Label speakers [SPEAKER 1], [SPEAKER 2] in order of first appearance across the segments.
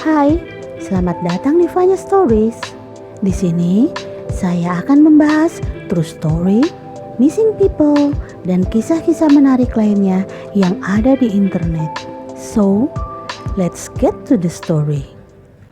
[SPEAKER 1] Hai, selamat datang di Vanya Stories. Di sini saya akan membahas true story, missing people, dan kisah-kisah menarik lainnya yang ada di internet. So, let's get to the story.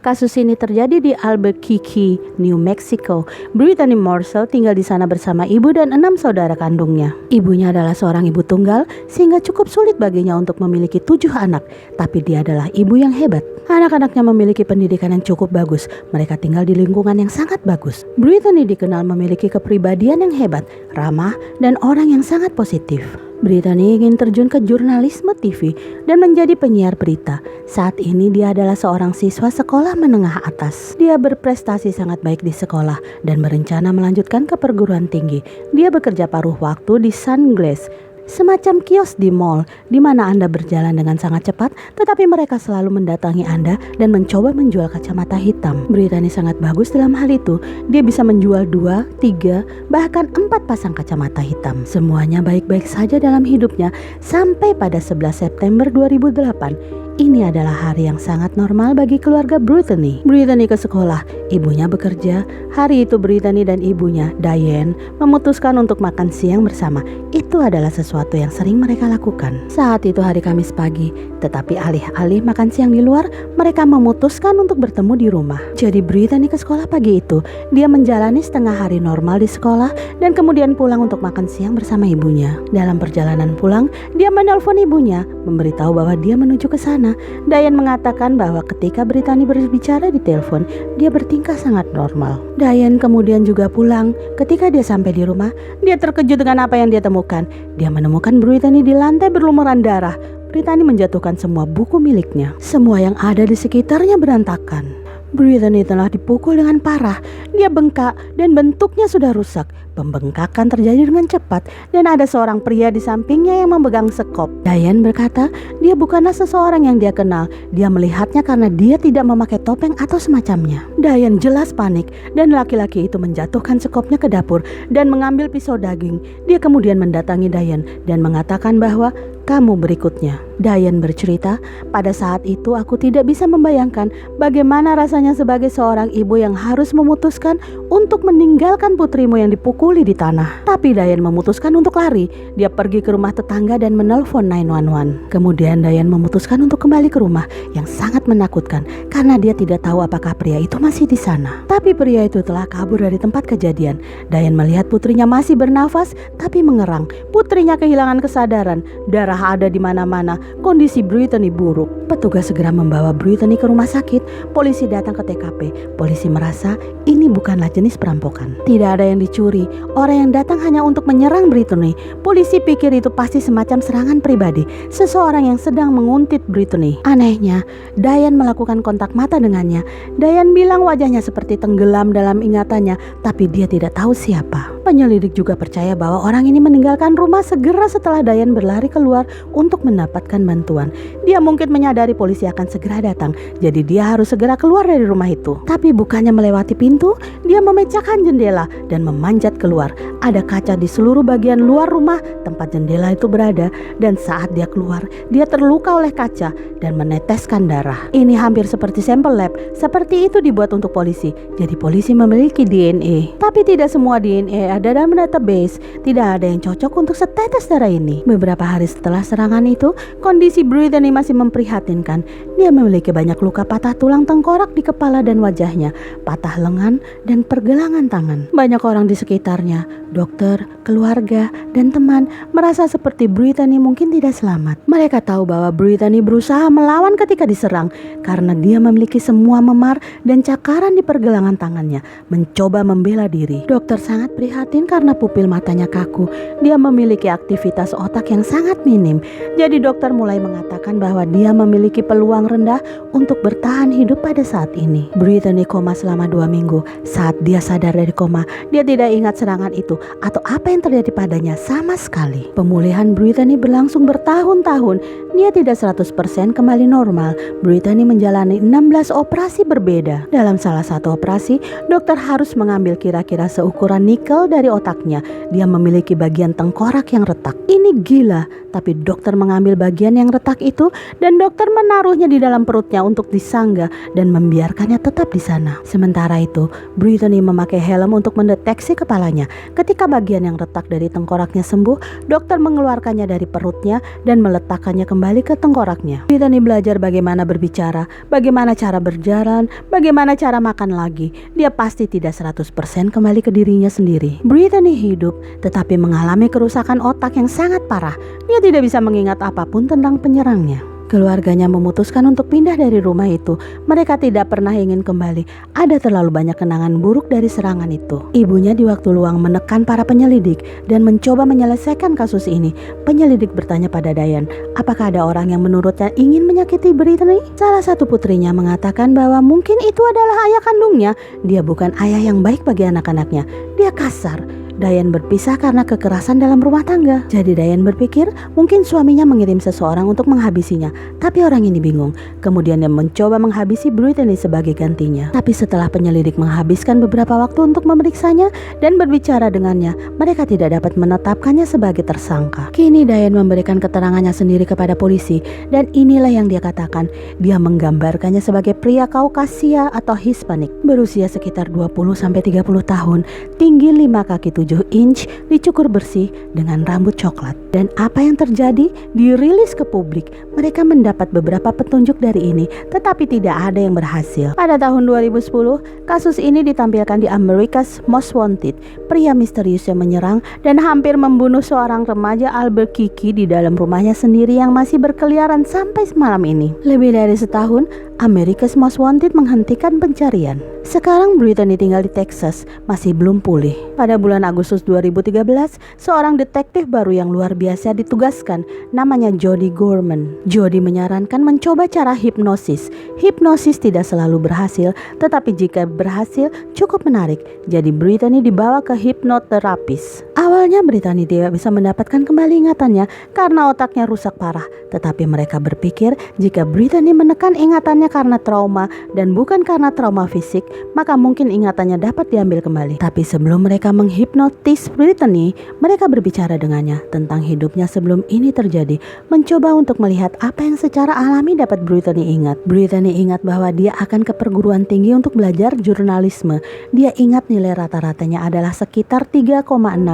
[SPEAKER 1] Kasus ini terjadi di Albuquerque, New Mexico. Brittany Morsell tinggal di sana bersama ibu dan 6 saudara kandungnya. Ibunya adalah seorang ibu tunggal, sehingga cukup sulit baginya untuk memiliki 7 anak. Tapi dia adalah ibu yang hebat. Anak-anaknya memiliki pendidikan yang cukup bagus. Mereka tinggal di lingkungan yang sangat bagus. Brittany dikenal memiliki kepribadian yang hebat, ramah, dan orang yang sangat positif. Brittany ingin terjun ke jurnalisme TV dan menjadi penyiar berita. Saat ini dia adalah seorang siswa sekolah menengah atas. Dia berprestasi sangat baik di sekolah dan berencana melanjutkan ke perguruan tinggi. Dia bekerja paruh waktu di Sunglass, semacam kios di mall di mana Anda berjalan dengan sangat cepat, tetapi mereka selalu mendatangi Anda dan mencoba menjual kacamata hitam. Brittany sangat bagus dalam hal itu. Dia bisa menjual 2, 3, bahkan 4 pasang kacamata hitam. Semuanya baik-baik saja dalam hidupnya sampai pada 11 September 2008. Ini adalah hari yang sangat normal bagi keluarga Brittany. Brittany ke sekolah, ibunya bekerja. Hari itu Brittany dan ibunya, Diane, memutuskan untuk makan siang bersama. Itu adalah sesuatu yang sering mereka lakukan. Saat itu hari Kamis pagi, tetapi alih-alih makan siang di luar, mereka memutuskan untuk bertemu di rumah. Jadi Brittany ke sekolah pagi itu. Dia menjalani setengah hari normal di sekolah dan kemudian pulang untuk makan siang bersama ibunya. Dalam perjalanan pulang, dia menelpon ibunya, memberitahu bahwa dia menuju ke sana. Diane mengatakan bahwa ketika Brittany berbicara di telepon, dia bertingkah sangat normal. Diane kemudian juga pulang. Ketika dia sampai di rumah, dia terkejut dengan apa yang dia temukan. Dia menemukan Brittany di lantai berlumuran darah. Brittany menjatuhkan semua buku miliknya. Semua yang ada di sekitarnya berantakan. Brittany telah dipukul dengan parah. Dia bengkak dan bentuknya sudah rusak. Pembengkakan terjadi dengan cepat dan ada seorang pria di sampingnya yang memegang sekop. Diane berkata, dia bukanlah seseorang yang dia kenal. Dia melihatnya karena dia tidak memakai topeng atau semacamnya. Diane jelas panik dan laki-laki itu menjatuhkan sekopnya ke dapur dan mengambil pisau daging. Dia kemudian mendatangi Diane dan mengatakan bahwa kamu berikutnya. Diane bercerita, pada saat itu aku tidak bisa membayangkan bagaimana rasanya sebagai seorang ibu yang harus memutuskan untuk meninggalkan putrimu yang dipukuli di tanah. Tapi Diane memutuskan untuk lari. Dia pergi ke rumah tetangga dan menelpon 911. Kemudian Diane memutuskan untuk kembali ke rumah yang sangat menakutkan karena dia tidak tahu apakah pria itu masih di sana. Tapi pria itu telah kabur dari tempat kejadian. Diane melihat putrinya masih bernafas tapi mengerang. Putrinya kehilangan kesadaran. Darah ada di mana-mana. Kondisi Brittany buruk. Petugas segera membawa Brittany ke rumah sakit. Polisi datang ke TKP. Polisi merasa ini bukanlah jenis perampokan. Tidak ada yang dicuri. Orang yang datang hanya untuk menyerang Brittany. Polisi pikir itu pasti semacam serangan pribadi. Seseorang yang sedang menguntit Brittany. Anehnya, Diane melakukan kontak mata dengannya. Diane bilang wajahnya seperti tenggelam dalam ingatannya, tapi dia tidak tahu siapa. Penyelidik juga percaya bahwa orang ini meninggalkan rumah segera setelah Diane berlari keluar untuk mendapatkan bantuan. Dia mungkin menyadari polisi akan segera datang, jadi dia harus segera keluar dari rumah itu. Tapi bukannya melewati pintu, dia memecahkan jendela dan memanjat keluar. Ada kaca di seluruh bagian luar rumah tempat jendela itu berada, dan saat dia keluar, dia terluka oleh kaca dan meneteskan darah. Ini hampir seperti sampel lab. Seperti itu dibuat untuk polisi, jadi polisi memiliki DNA. Tapi tidak semua DNA ada dalam database. Tidak ada yang cocok untuk setetes darah ini. Beberapa hari setelah serangan itu, kondisi Brittany masih memprihatinkan. Dia memiliki banyak luka patah tulang tengkorak di kepala dan wajahnya, patah lengan dan pergelangan tangan. Banyak orang di sekitarnya, dokter, keluarga, dan teman merasa seperti Brittany mungkin tidak selamat. Mereka tahu bahwa Brittany berusaha melawan ketika diserang karena dia memiliki semua memar dan cakaran di pergelangan tangannya, mencoba membela diri. Dokter sangat prihatin karena pupil matanya kaku. Dia memiliki aktivitas otak yang sangat minim. Jadi dokter mulai mengatakan bahwa dia memiliki peluang rendah untuk bertahan hidup pada saat ini. Brittany koma selama 2 minggu. Saat dia sadar dari koma, dia tidak ingat serangan itu atau apa yang terjadi padanya sama sekali. Pemulihan Brittany berlangsung bertahun-tahun dia tidak 100% kembali normal. Brittany menjalani 16 operasi berbeda. Dalam salah satu operasi, dokter harus mengambil kira-kira seukuran nikel dari otaknya. Dia memiliki bagian tengkorak yang retak. Ini gila, tapi dokter mengambil bagian yang retak itu dan dokter menaruhnya di dalam perutnya untuk disangga dan membiarkannya tetap di sana. Sementara itu, Brittany memakai helm untuk mendeteksi kepalanya. Ketika bagian yang retak dari tengkoraknya sembuh, dokter mengeluarkannya dari perutnya dan meletakkannya kembali ke tengkoraknya. Brittany belajar bagaimana berbicara, bagaimana cara berjalan, bagaimana cara makan lagi. Dia pasti tidak 100% kembali ke dirinya sendiri. Brittany hidup, tetapi mengalami kerusakan otak yang sangat parah. Dia tidak bisa mengingat apapun tentang penyerangnya. Keluarganya memutuskan untuk pindah dari rumah itu. Mereka tidak pernah ingin kembali. Ada terlalu banyak kenangan buruk dari serangan itu. Ibunya di waktu luang menekan para penyelidik dan mencoba menyelesaikan kasus ini. Penyelidik bertanya pada Diane, apakah ada orang yang menurutnya ingin menyakiti Brittany? Salah satu putrinya mengatakan bahwa mungkin itu adalah ayah kandungnya. Dia bukan ayah yang baik bagi anak-anaknya. Dia kasar. Diane berpisah karena kekerasan dalam rumah tangga. Jadi Diane berpikir mungkin suaminya mengirim seseorang untuk menghabisinya. Tapi orang ini bingung. Kemudian dia mencoba menghabisi Brittany sebagai gantinya. Tapi setelah penyelidik menghabiskan beberapa waktu untuk memeriksanya dan berbicara dengannya, mereka tidak dapat menetapkannya sebagai tersangka. Kini Diane memberikan keterangannya sendiri kepada polisi dan inilah yang dia katakan. Dia menggambarkannya sebagai pria Kaukasia atau Hispanik, berusia sekitar 20-30 tahun, tinggi 5 kaki 7 inch, dicukur bersih dengan rambut coklat. Dan apa yang terjadi? Dirilis ke publik. Mereka mendapat beberapa petunjuk dari ini, tetapi tidak ada yang berhasil. Pada tahun 2010, kasus ini ditampilkan di America's Most Wanted. Pria misterius yang menyerang dan hampir membunuh seorang remaja Albuquerque di dalam rumahnya sendiri yang masih berkeliaran sampai semalam ini. Lebih dari setahun, America's Most Wanted menghentikan pencarian. Sekarang Brittany tinggal di Texas, masih belum pulih. Pada bulan Agustus 2013, seorang detektif baru yang luar biasa ditugaskan, namanya Jody Gorman. Jody menyarankan mencoba cara hipnosis. Hipnosis tidak selalu berhasil, tetapi jika berhasil cukup menarik. Jadi Brittany dibawa ke hipnoterapis. Awalnya Brittany tidak bisa mendapatkan kembali ingatannya karena otaknya rusak parah. Tetapi mereka berpikir jika Brittany menekan ingatannya karena trauma dan bukan karena trauma fisik, maka mungkin ingatannya dapat diambil kembali. Tapi sebelum mereka menghipnotis Brittany, mereka berbicara dengannya tentang hidupnya sebelum ini terjadi, mencoba untuk melihat apa yang secara alami dapat Brittany ingat. Brittany ingat bahwa dia akan ke perguruan tinggi untuk belajar jurnalisme. Dia ingat nilai rata-ratanya adalah sekitar 3,6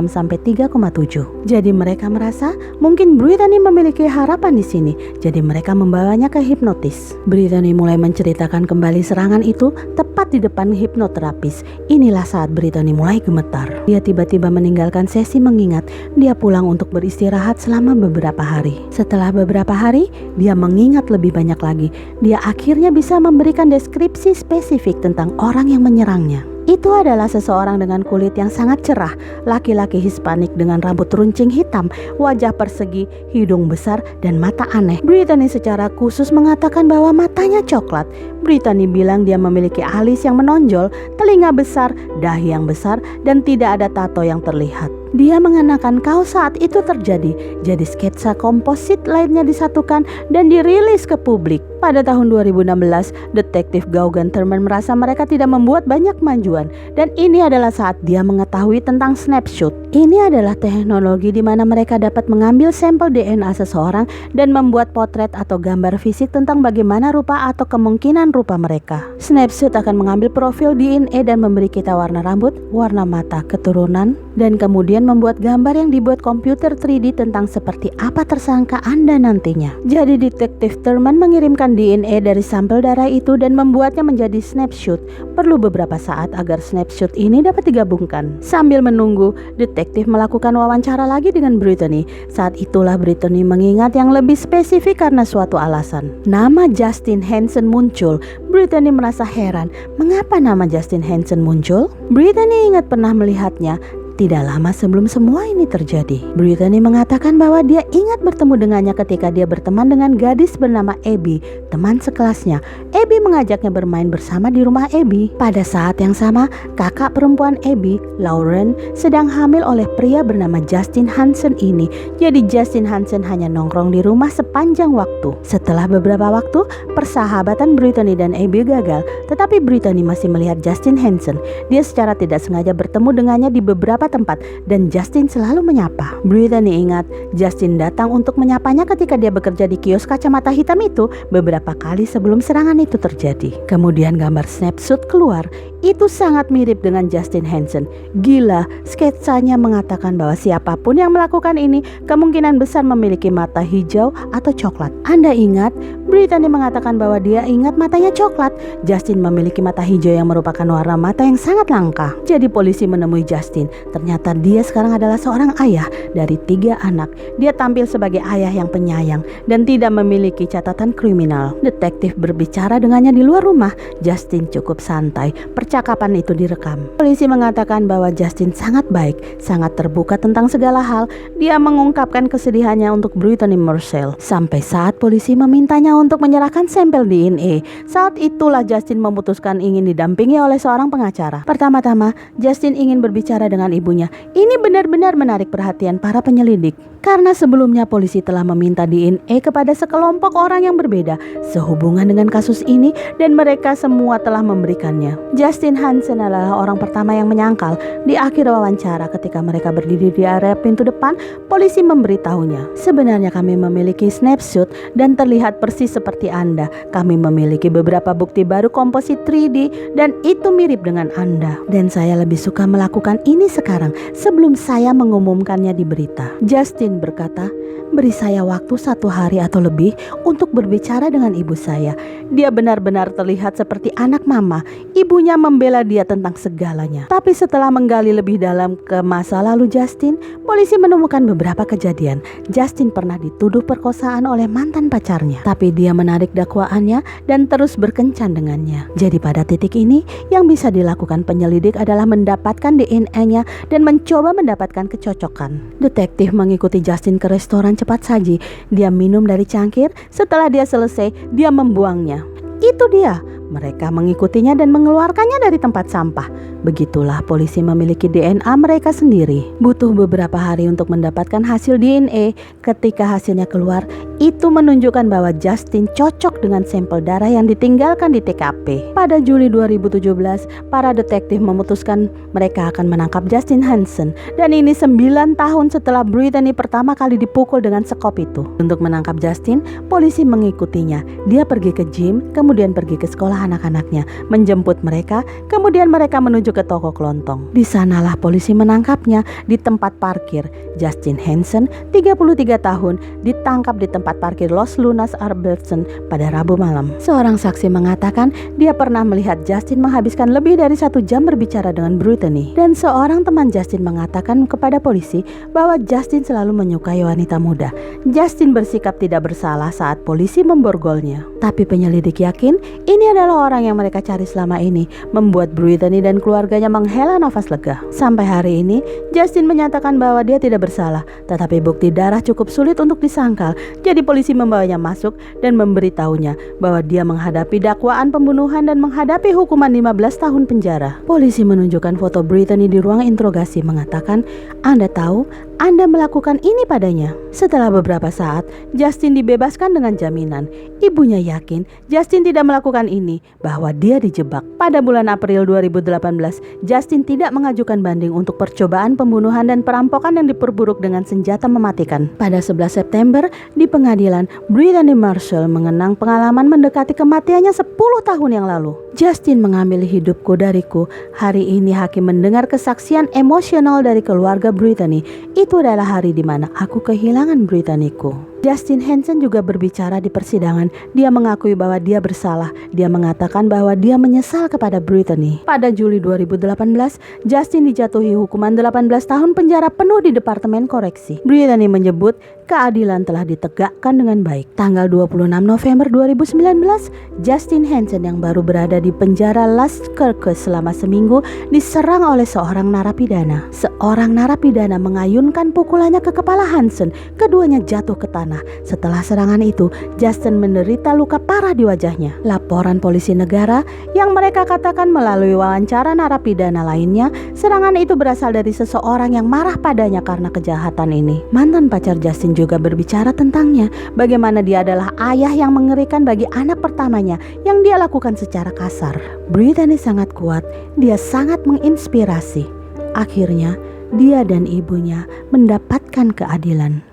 [SPEAKER 1] sampai 3,7. Jadi mereka merasa mungkin Brittany memiliki harapan di sini. Jadi mereka membawanya ke hipnotis. Brittany mulai menceritakan kembali serangan itu tepat di depan hipnoterapis. Inilah saat Brittany mulai gemetar. Dia tiba-tiba meninggalkan sesi mengingat. Dia pulang untuk beristirahat selama beberapa hari. Setelah beberapa hari, dia mengingat lebih banyak lagi. Dia akhirnya bisa memberikan deskripsi spesifik tentang orang yang menyerangnya. Itu adalah seseorang dengan kulit yang sangat cerah, laki-laki Hispanik dengan rambut runcing hitam, wajah persegi, hidung besar, dan mata aneh. Brittany secara khusus mengatakan bahwa matanya coklat. Brittany bilang dia memiliki alis yang menonjol, telinga besar, dahi yang besar, dan tidak ada tato yang terlihat. Dia mengenakan kaos saat itu terjadi, jadi sketsa komposit lainnya disatukan dan dirilis ke publik. Pada tahun 2016, detektif Gauguin Thurman merasa mereka tidak membuat banyak kemajuan dan ini adalah saat dia mengetahui tentang snapshot. Ini adalah teknologi di mana mereka dapat mengambil sampel DNA seseorang dan membuat potret atau gambar fisik tentang bagaimana rupa atau kemungkinan rupa mereka. Snapshot akan mengambil profil DNA dan memberi kita warna rambut, warna mata, keturunan, dan kemudian membuat gambar yang dibuat komputer 3D tentang seperti apa tersangka Anda nantinya. Jadi detektif Thurman mengirimkan DNA dari sampel darah itu dan membuatnya menjadi snapshot. Perlu beberapa saat agar snapshot ini dapat digabungkan. Sambil menunggu, detektif melakukan wawancara lagi dengan Brittany. Saat itulah Brittany mengingat yang lebih spesifik karena suatu alasan. Nama Justin Hansen muncul. Brittany merasa heran, mengapa nama Justin Hansen muncul? Brittany ingat pernah melihatnya. Tidak lama sebelum semua ini terjadi, Brittany mengatakan bahwa dia ingat bertemu dengannya ketika dia berteman dengan gadis bernama Abby, teman sekelasnya. Abby mengajaknya bermain bersama di rumah Abby. Pada saat yang sama, kakak perempuan Abby, Lauren, sedang hamil oleh pria bernama Justin Hansen ini. Jadi Justin Hansen hanya nongkrong di rumah sepanjang waktu. Setelah beberapa waktu, persahabatan Brittany dan Abby gagal, tetapi Brittany masih melihat Justin Hansen. Dia secara tidak sengaja bertemu dengannya di beberapa tempat dan Justin selalu menyapa. Brittany ingat Justin datang untuk menyapanya ketika dia bekerja di kios kacamata hitam itu beberapa kali sebelum serangan itu terjadi. Kemudian gambar snapshot keluar. Itu sangat mirip dengan Justin Hansen. Gila, sketsanya mengatakan bahwa siapapun yang melakukan ini kemungkinan besar memiliki mata hijau atau coklat. Anda ingat, Brittany mengatakan bahwa dia ingat matanya coklat. Justin memiliki mata hijau yang merupakan warna mata yang sangat langka. Jadi polisi menemui Justin. Ternyata dia sekarang adalah seorang ayah dari 3 anak. Dia tampil sebagai ayah yang penyayang dan tidak memiliki catatan kriminal. Detektif berbicara dengannya di luar rumah. Justin cukup santai. Percakapan itu direkam. Polisi mengatakan bahwa Justin sangat baik, sangat terbuka tentang segala hal. Dia mengungkapkan kesedihannya untuk Brittany Marcel. Sampai saat polisi memintanya untuk menyerahkan sampel DNA. Saat itulah Justin memutuskan ingin didampingi oleh seorang pengacara. Pertama-tama, Justin ingin berbicara dengan ibunya. Ini benar-benar menarik perhatian para penyelidik. Karena sebelumnya polisi telah meminta DNA kepada sekelompok orang yang berbeda sehubungan dengan kasus ini dan mereka semua telah memberikannya. Justin Hansen adalah orang pertama yang menyangkal. Di akhir wawancara ketika mereka berdiri di area pintu depan, polisi memberitahunya, sebenarnya kami memiliki snapshot dan terlihat persis seperti Anda. Kami memiliki beberapa bukti baru komposit 3D dan itu mirip dengan Anda. Dan saya lebih suka melakukan ini sekarang sebelum saya mengumumkannya di berita. Justin berkata, beri saya waktu 1 hari atau lebih untuk berbicara dengan ibu saya. Dia benar-benar terlihat seperti anak mama. Ibunya membela dia tentang segalanya. Tapi setelah menggali lebih dalam ke masa lalu Justin, polisi menemukan beberapa kejadian. Justin pernah dituduh perkosaan oleh mantan pacarnya, tapi dia menarik dakwaannya dan terus berkencan dengannya. Jadi pada titik ini, yang bisa dilakukan penyelidik adalah mendapatkan DNA-nya dan mencoba mendapatkan kecocokan. Detektif mengikuti Justin ke restoran cepat saji. Dia minum dari cangkir. Setelah dia selesai, dia membuangnya. Itu dia. Mereka mengikutinya dan mengeluarkannya dari tempat sampah. Begitulah polisi memiliki DNA mereka sendiri. Butuh beberapa hari untuk mendapatkan hasil DNA. Ketika hasilnya keluar, itu menunjukkan bahwa Justin cocok dengan sampel darah yang ditinggalkan di TKP. Pada Juli 2017, para detektif memutuskan mereka akan menangkap Justin Hansen. Dan ini 9 tahun setelah Brittany pertama kali dipukul dengan sekop itu. Untuk menangkap Justin, polisi mengikutinya. Dia pergi ke gym, kemudian pergi ke sekolah anak-anaknya, menjemput mereka, kemudian mereka menuju ke toko kelontong. Di sanalah polisi menangkapnya di tempat parkir. Justin Hansen, 33 tahun, ditangkap di tempat parkir Los Lunas Albertson pada Rabu malam. Seorang saksi mengatakan dia pernah melihat Justin menghabiskan lebih dari 1 jam berbicara dengan Brittany. Dan seorang teman Justin mengatakan kepada polisi bahwa Justin selalu menyukai wanita muda. Justin bersikap tidak bersalah saat polisi memborgolnya. Tapi penyelidik yakin ini adalah orang yang mereka cari selama ini, membuat Brittany dan keluarganya menghela nafas lega. Sampai hari ini, Justin menyatakan bahwa dia tidak bersalah, tetapi bukti darah cukup sulit untuk disangkal. Jadi polisi membawanya masuk dan memberitahunya bahwa dia menghadapi dakwaan pembunuhan dan menghadapi hukuman 15 tahun penjara. Polisi menunjukkan foto Brittany di ruang interogasi mengatakan, Anda tahu, Anda melakukan ini padanya. Setelah beberapa saat, Justin dibebaskan dengan jaminan. Ibunya yakin Justin tidak melakukan ini, bahwa dia dijebak. Pada bulan April 2018, Justin tidak mengajukan banding untuk percobaan pembunuhan dan perampokan yang diperburuk dengan senjata mematikan. Pada 11 September, di pengadilan, Brittany Marcel mengenang pengalaman mendekati kematiannya 10 tahun yang lalu. Justin mengambil hidupku dariku. Hari ini hakim mendengar kesaksian emosional dari keluarga Brittany. Itu adalah hari di mana aku kehilangan Brittanyku. Justin Hansen juga berbicara di persidangan. Dia mengakui bahwa dia bersalah. Dia mengatakan bahwa dia menyesal kepada Brittany. Pada Juli 2018, Justin dijatuhi hukuman 18 tahun penjara penuh di Departemen Koreksi. Brittany menyebut keadilan telah ditegakkan dengan baik. Tanggal 26 November 2019, Justin Hansen yang baru berada di penjara Lastkirkes selama seminggu diserang oleh seorang narapidana. Seorang narapidana mengayunkan pukulannya ke kepala Hansen. Keduanya jatuh ke tanah. Setelah serangan itu, Justin menderita luka parah di wajahnya. Laporan polisi negara yang mereka katakan melalui wawancara narapidana lainnya, serangan itu berasal dari seseorang yang marah padanya karena kejahatan ini. Mantan pacar Justin juga berbicara tentangnya, bagaimana dia adalah ayah yang mengerikan bagi anak pertamanya yang dia lakukan secara kasar. Brittany sangat kuat, dia sangat menginspirasi. Akhirnya, dia dan ibunya mendapatkan keadilan.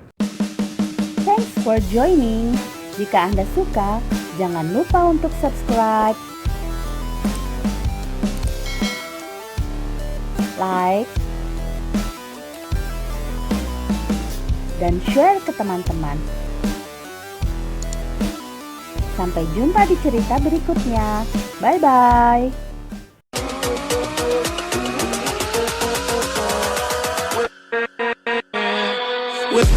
[SPEAKER 1] Thanks for joining. Jika Anda suka, jangan lupa untuk subscribe, like, dan share ke teman-teman. Sampai jumpa di cerita berikutnya. Bye-bye. With